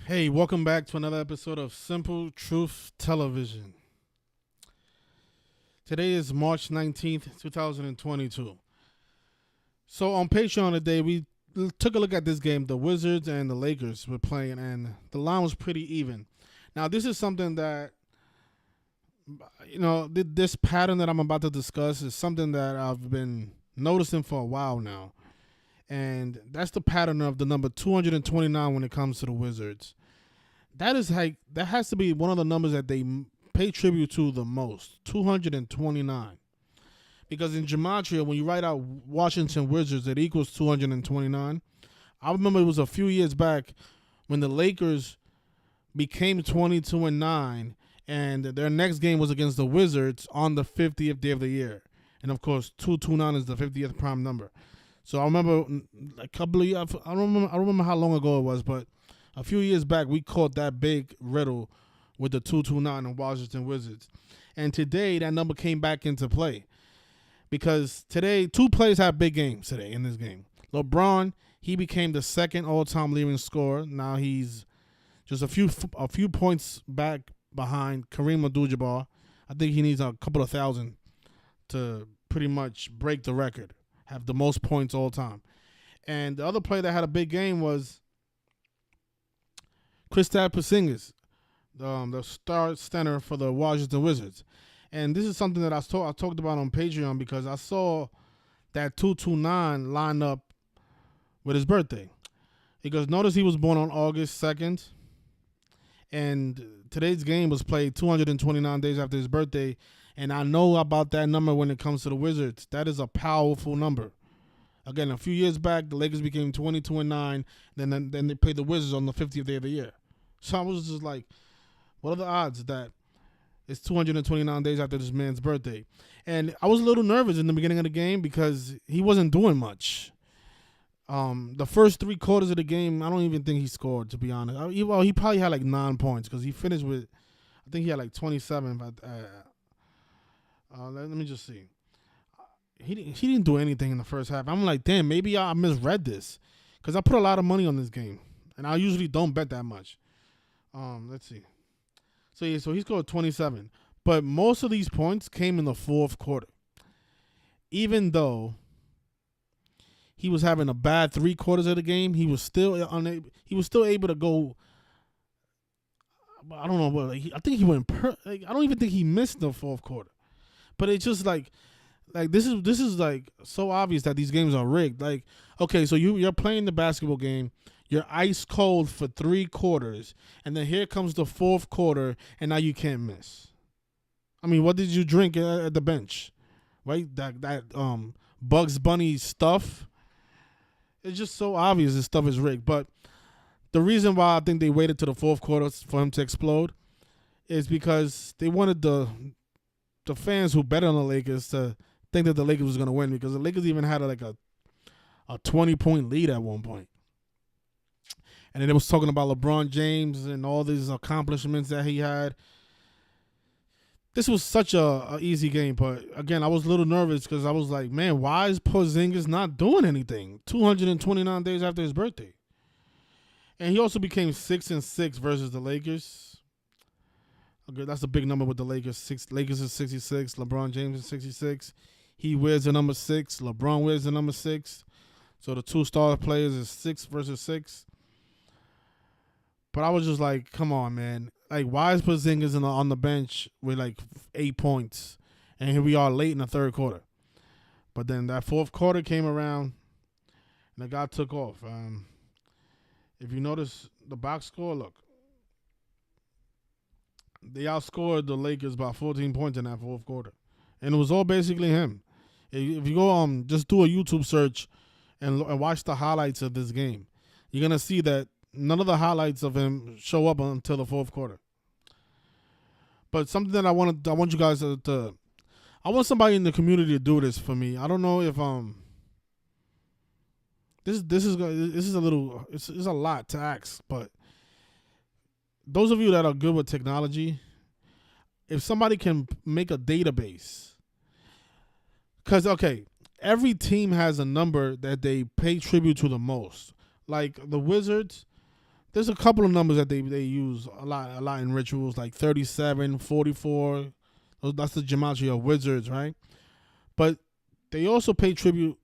Hey, welcome back to another episode of Simple Truth Television. Today is March 19th, 2022. So on Patreon today, we took a look at this game. The Wizards and the Lakers were playing, and the line was pretty even. Now, this is something that, this pattern that I'm about to discuss is something that I've been noticing for a while now. And that's the pattern of the number 229 when it comes to the Wizards. That has to be one of the numbers that they pay tribute to the most, 229. Because in Gematria, when you write out Washington Wizards, it equals 229. I remember it was a few years back when the Lakers became 22-9, and their next game was against the Wizards on the 50th day of the year. And of course, 229 is the 50th prime number. So I remember a couple of years, I don't remember how long ago it was, but a few years back, we caught that big riddle with the 229 in Washington Wizards. And today, that number came back into play. Because today, two players have big games today in this game. LeBron, he became the second all-time leading scorer. Now he's just a few points back behind Kareem Abdul-Jabbar. I think he needs a couple of thousand to pretty much break the record, have the most points all time. And the other player that had a big game was Kristaps Porzingis, the star center for the Washington Wizards. And this is something that I talked about on Patreon because I saw that 229 line up with his birthday. Because notice he was born on August 2nd, and today's game was played 229 days after his birthday. And I know about that number when it comes to the Wizards. That is a powerful number. Again, a few years back, the Lakers became 22-9. Then they played the Wizards on the 50th day of the year. So I was just like, what are the odds that it's 229 days after this man's birthday? And I was a little nervous in the beginning of the game because he wasn't doing much. The first three quarters of the game, I don't even think he scored, to be honest. He probably had like 9 points because he finished with, I think he had like 27. But let me just see. He didn't do anything in the first half. I'm like, damn, maybe I misread this because I put a lot of money on this game, and I usually don't bet that much. Let's see. So he scored 27, but most of these points came in the fourth quarter. Even though he was having a bad 3 quarters of the game, he was still able to go. I don't know. I think he went. I don't even think he missed the fourth quarter. But it's just like this is like so obvious that these games are rigged. Like, okay, so you're playing the basketball game, you're ice cold for 3 quarters, and then here comes the fourth quarter, and now you can't miss. I mean, what did you drink at the bench? Right? That Bugs Bunny stuff. It's just so obvious this stuff is rigged. But the reason why I think they waited to the fourth quarter for him to explode is because they wanted the fans who bet on the Lakers to think that the Lakers was going to win, because the Lakers even had a 20-point lead at one point. And then it was talking about LeBron James and all these accomplishments that he had. This was such a easy game, but again, I was a little nervous because I was like, man, why is Porzingis not doing anything 229 days after his birthday? And he also became 6-6 versus the Lakers. Okay, that's a big number with the Lakers. Lakers is 66. LeBron James is 66. He wears the number 6. LeBron wears the number 6. So the two star players is 6 versus 6. But I was just like, come on, man. Like, why is Porzingis on the bench with like 8 points? And here we are late in the third quarter. But then that fourth quarter came around, and the guy took off. If you notice the box score, look. They outscored the Lakers by 14 points in that fourth quarter. And it was all basically him. If you go just do a YouTube search and watch the highlights of this game, you're going to see that none of the highlights of him show up until the fourth quarter. But something that I want you guys to I want somebody in the community to do this for me. I don't know if this is a lot to ask, but those of you that are good with technology, if somebody can make a database, because, okay, every team has a number that they pay tribute to the most. Like the Wizards, there's a couple of numbers that they use a lot in rituals, like 37, 44. That's the gematria of wizards, right? But they also pay tribute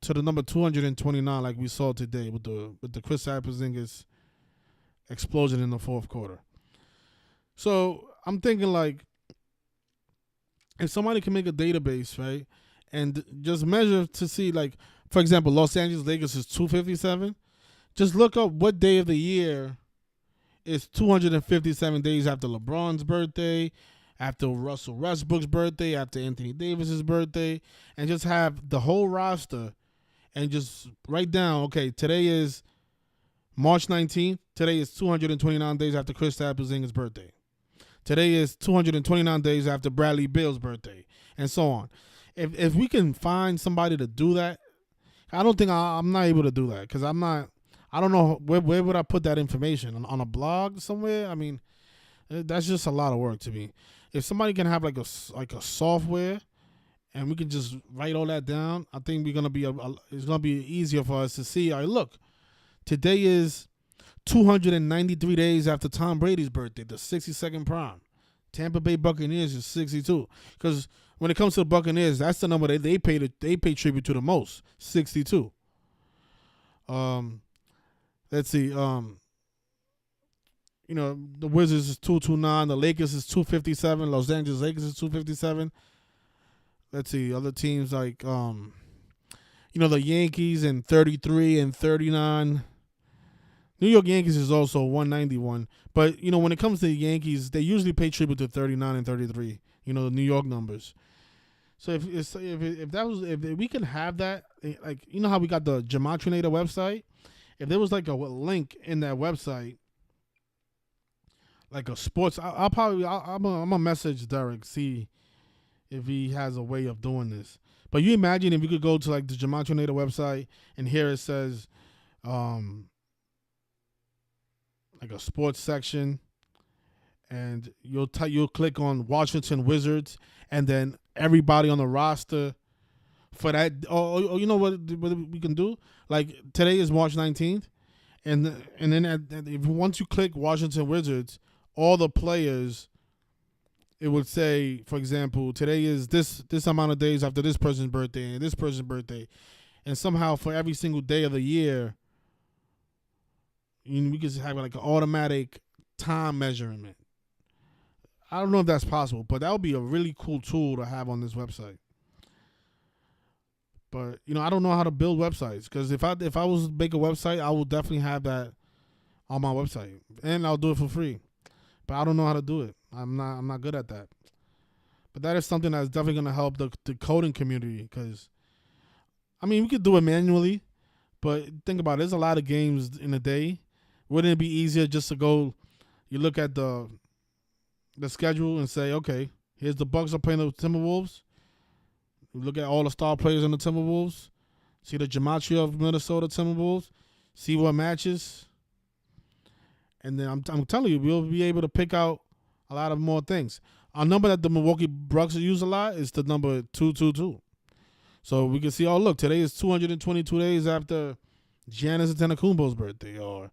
to the number 229, like we saw today with the Kristaps Porzingis explosion in the fourth quarter. So I'm thinking, like, if somebody can make a database, right, and just measure to see, like, for example, Los Angeles Lakers is 257. Just look up what day of the year is 257 days after LeBron's birthday, after Russell Westbrook's birthday, after Anthony Davis's birthday, and just have the whole roster and just write down, okay, today is March 19th. Today is 229 days after Kristaps Porzingis' birthday. Today is 229 days after Bradley Beal's birthday, and so on. If we can find somebody to do that, I don't think I'm not able to do that because I don't know where would I put that information on a blog somewhere. I mean, that's just a lot of work to me. If somebody can have like a software, and we can just write all that down, I think we're gonna be it's gonna be easier for us to see. All right, look, today is 293 days after Tom Brady's birthday, the 62nd prime. Tampa Bay Buccaneers is 62. Because when it comes to the Buccaneers, that's the number they pay tribute to the most, 62. Let's see. The Wizards is 229. The Lakers is 257. Los Angeles Lakers is 257. Let's see. Other teams like, the Yankees and 33 and 39. New York Yankees is also 191. But, when it comes to the Yankees, they usually pay tribute to 39 and 33, the New York numbers. So if we can have that, like, how we got the Gematria website? If there was like a link in that website, like a sports, I'm gonna message Derek, see if he has a way of doing this. But you imagine if you could go to like the Gematria website and here it says, like a sports section, and you'll click on Washington Wizards, and then everybody on the roster for that. You know what we can do? Like today is March 19th, and then once you click Washington Wizards, all the players, it would say, for example, today is this amount of days after this person's birthday and this person's birthday, and somehow for every single day of the year, we could have like an automatic time measurement. I don't know if that's possible, but that would be a really cool tool to have on this website. But I don't know how to build websites, because if I was to make a website, I would definitely have that on my website, and I'll do it for free. But I don't know how to do it. I'm not good at that. But that is something that's definitely gonna help the coding community, because we could do it manually, but think about it. There's a lot of games in a day. Wouldn't it be easier just to go? You look at the schedule and say, okay, here's the Bucks are playing the Timberwolves. You look at all the star players on the Timberwolves. See the gematria of Minnesota Timberwolves. See what matches. And then I'm telling you, we'll be able to pick out a lot of more things. A number that the Milwaukee Bucks use a lot is the number 222. So we can see, oh, look, today is 222 days after Giannis Antetokounmpo's birthday, or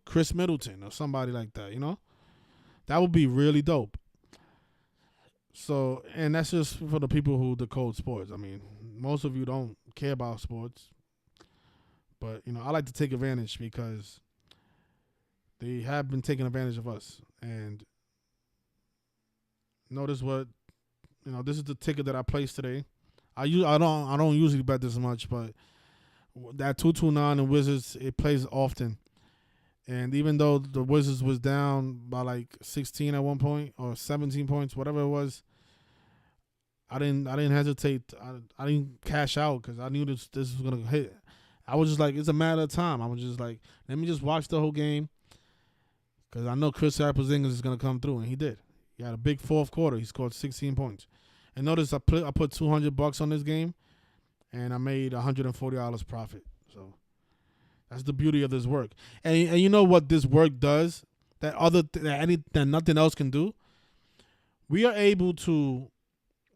Chris Middleton, or somebody like that, That would be really dope. So, and that's just for the people who decode sports. Most of you don't care about sports. But, I like to take advantage, because they have been taking advantage of us. And notice what, this is the ticket that I placed today. I don't usually bet this much, but that 229 in Wizards, it plays often. And even though the Wizards was down by like 16 at one point, or 17 points, whatever it was, I didn't hesitate. I didn't cash out, because I knew this was gonna hit. I was just like, it's a matter of time. I was just like, let me just watch the whole game, because I know Kristaps Porzingis is gonna come through, and he did. He had a big fourth quarter. He scored 16 points. And notice I put $200 on this game, and I made $140 profit. So that's the beauty of this work. And you know what this work does that nothing else can do? We are able to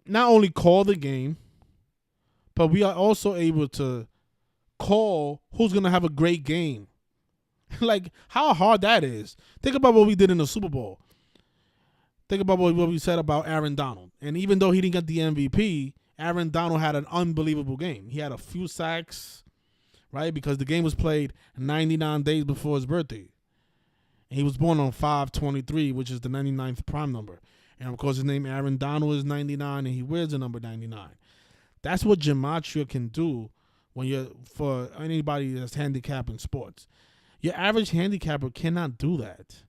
not only call the game, but we are also able to call who's going to have a great game. Like how hard that is. Think about what we did in the Super Bowl. Think about what we said about Aaron Donald. And even though he didn't get the MVP, Aaron Donald had an unbelievable game. He had a few sacks, right? Because the game was played 99 days before his birthday. And he was born on 5/23, which is the 99th prime number. And of course, his name Aaron Donald is 99, and he wears the number 99. That's what Gematria can do when you're for anybody that's handicapped in sports. Your average handicapper cannot do that.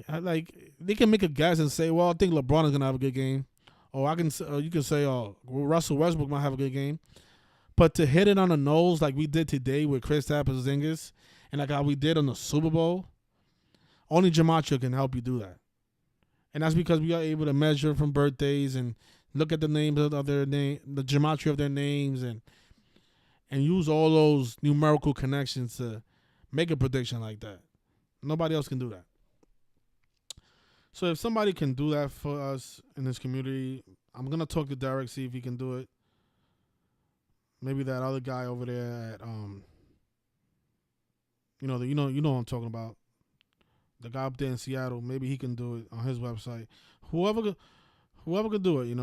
Like they can make a guess and say, "Well, I think LeBron is gonna have a good game," or you can say, "Oh, Russell Westbrook might have a good game." But to hit it on the nose like we did today with Kristaps and Porzingis, and like how we did on the Super Bowl, only Gematria can help you do that. And that's because we are able to measure from birthdays and look at the names of their name, the Gematria of their names, and use all those numerical connections to make a prediction like that. Nobody else can do that. So if somebody can do that for us in this community, I'm gonna talk to Derek, see if he can do it. Maybe that other guy over there at you know what I'm talking about. The guy up there in Seattle, maybe he can do it on his website. Whoever could do it,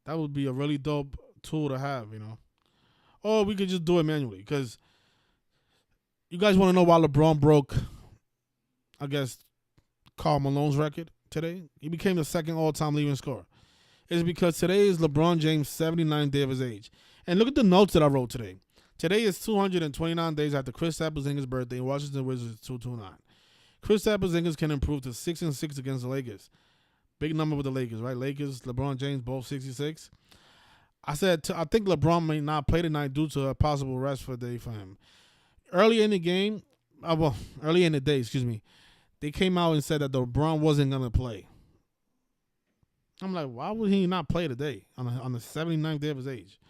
that would be a really dope tool to have, Or we could just do it manually, because you guys want to know why LeBron broke, I guess, Karl Malone's record today? He became the second all-time leading scorer. It's because today is LeBron James' 79th day of his age. And look at the notes that I wrote today. Today is 229 days after Kristaps Porzingis' birthday. Washington Wizards 229. Kristaps Porzingis can improve to 6-6 against the Lakers. Big number with the Lakers, right? Lakers, LeBron James, both 66. I said I think LeBron may not play tonight due to a possible rest for day for him. Early in the day, they came out and said that LeBron wasn't going to play. I'm like, why would he not play today on the 79th day of his age?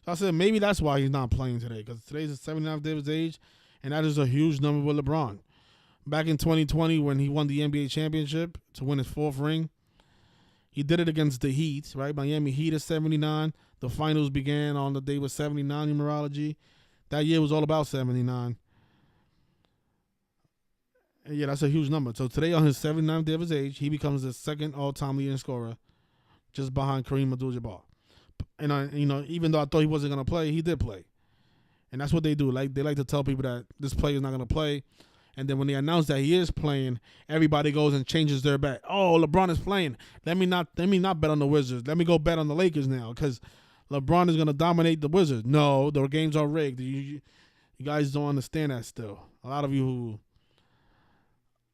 So I said maybe that's why he's not playing today, because today's the 79th day of his age, and that is a huge number with LeBron. Back in 2020 when he won the NBA championship to win his fourth ring, he did it against the Heat, right? Miami Heat is 79. The finals began on the day with 79 numerology. That year was all about 79. And yeah, that's a huge number. So today on his 79th day of his age, he becomes the second all-time leading scorer, just behind Kareem Abdul-Jabbar. And even though I thought he wasn't gonna play, he did play. And that's what they do. Like they like to tell people that this player is not gonna play. And then when they announce that he is playing, everybody goes and changes their bet. Oh, LeBron is playing. Let me not bet on the Wizards. Let me go bet on the Lakers now, because LeBron is gonna dominate the Wizards. No, the games are rigged. You guys don't understand that still. A lot of you who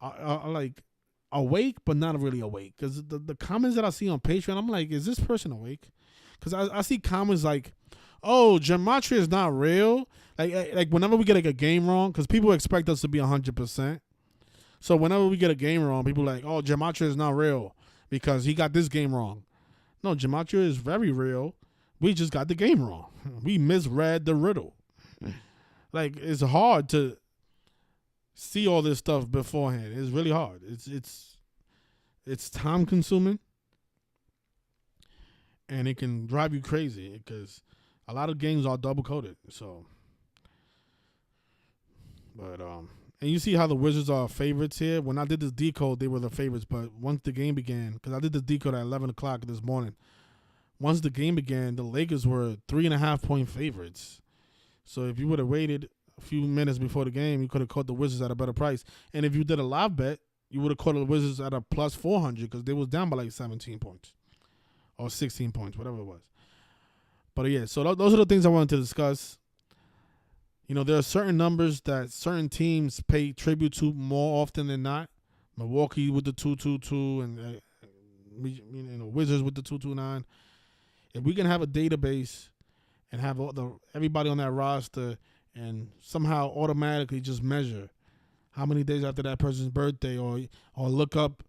are like awake but not really awake, because the comments that I see on Patreon, I'm like, is this person awake? Because I see comments like, oh, Gematria is not real. Like whenever we get like a game wrong, because people expect us to be 100%. So whenever we get a game wrong, people are like, oh, Gematria is not real because he got this game wrong. No, Gematria is very real. We just got the game wrong. We misread the riddle. Like, it's hard to see all this stuff beforehand. It's really hard. It's time consuming, and it can drive you crazy because a lot of games are double coded. So, but and you see how the Wizards are favorites here. When I did this decode, they were the favorites. But once the game began, because I did the decode at 11 o'clock this morning. Once the game began, the Lakers were 3.5 point favorites. So if you would have waited a few minutes before the game, you could have caught the Wizards at a better price. And if you did a live bet, you would have caught the Wizards at a plus 400 because they was down by like 17 points or 16 points, whatever it was. But yeah, so those are the things I wanted to discuss. You know, there are certain numbers that certain teams pay tribute to more often than not. Milwaukee with the 222 and Wizards with the 229. If we can have a database and have everybody on that roster and somehow automatically just measure how many days after that person's birthday, or look up,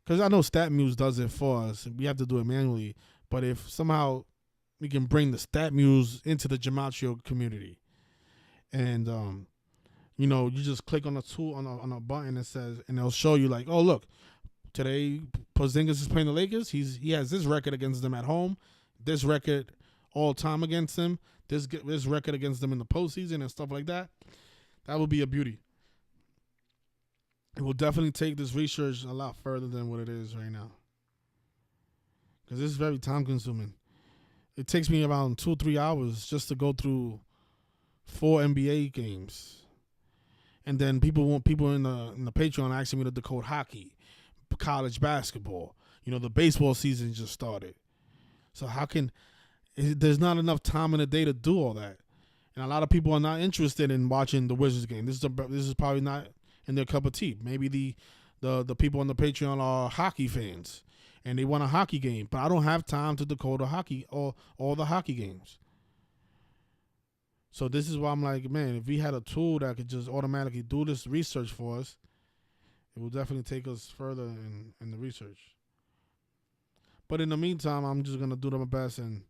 because I know StatMuse does it for us. We have to do it manually. But if somehow we can bring the StatMuse into the Gematria community, and you just click on a tool on a button that says, and it'll show you like, oh look, today Porzingis is playing the Lakers. He has this record against them at home, this record all time against him, this record against them in the postseason and stuff like that, that would be a beauty. It will definitely take this research a lot further than what it is right now. Because this is very time consuming. It takes me around 2-3 hours just to go through 4 NBA games. And then people in the Patreon asking me to decode hockey, college basketball. The baseball season just started. So there's not enough time in the day to do all that. And a lot of people are not interested in watching the Wizards game. This is probably not in their cup of tea. Maybe the people on the Patreon are hockey fans and they want a hockey game, but I don't have time to decode a hockey or all the hockey games. So this is why I'm like, man, if we had a tool that could just automatically do this research for us, it will definitely take us further in the research. But in the meantime, I'm just gonna do my best and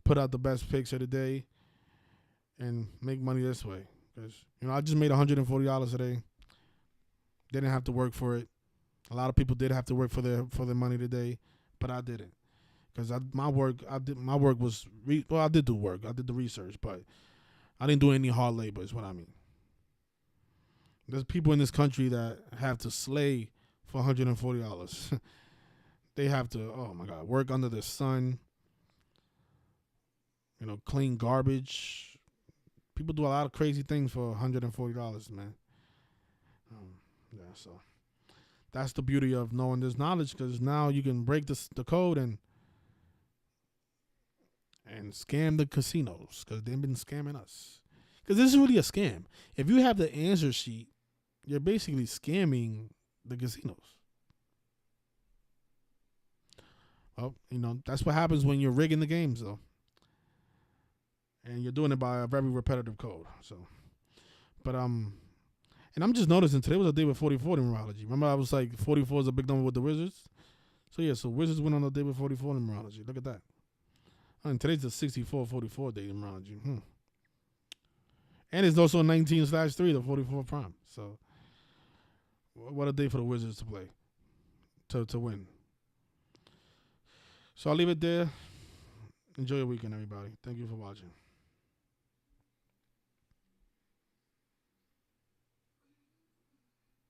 put out the best picks of the day and make money this way. Because I just made $140 today. Didn't have to work for it. A lot of people did have to work for their money today, but I didn't. Because I did do work. I did the research, but I didn't do any hard labor is what I mean. There's people in this country that have to slay for $140. They have to, oh my God, work under the sun, clean garbage. People do a lot of crazy things for $140, man. Yeah, so that's the beauty of knowing this knowledge, because now you can break the code and scam the casinos, because they've been scamming us. Because this is really a scam. If you have the answer sheet, you're basically scamming the casinos. Well, that's what happens when you're rigging the games, though. And you're doing it by a very repetitive code. So, but and I'm just noticing today was a day with 44 numerology. Remember I was like 44 is a big number with the Wizards? So yeah, so Wizards went on a day with 44 numerology. Look at that. And today's the 64-44 day numerology. And it's also 19/3, the 44 prime. So what a day for the Wizards to play, to win. So I'll leave it there. Enjoy your weekend, everybody. Thank you for watching.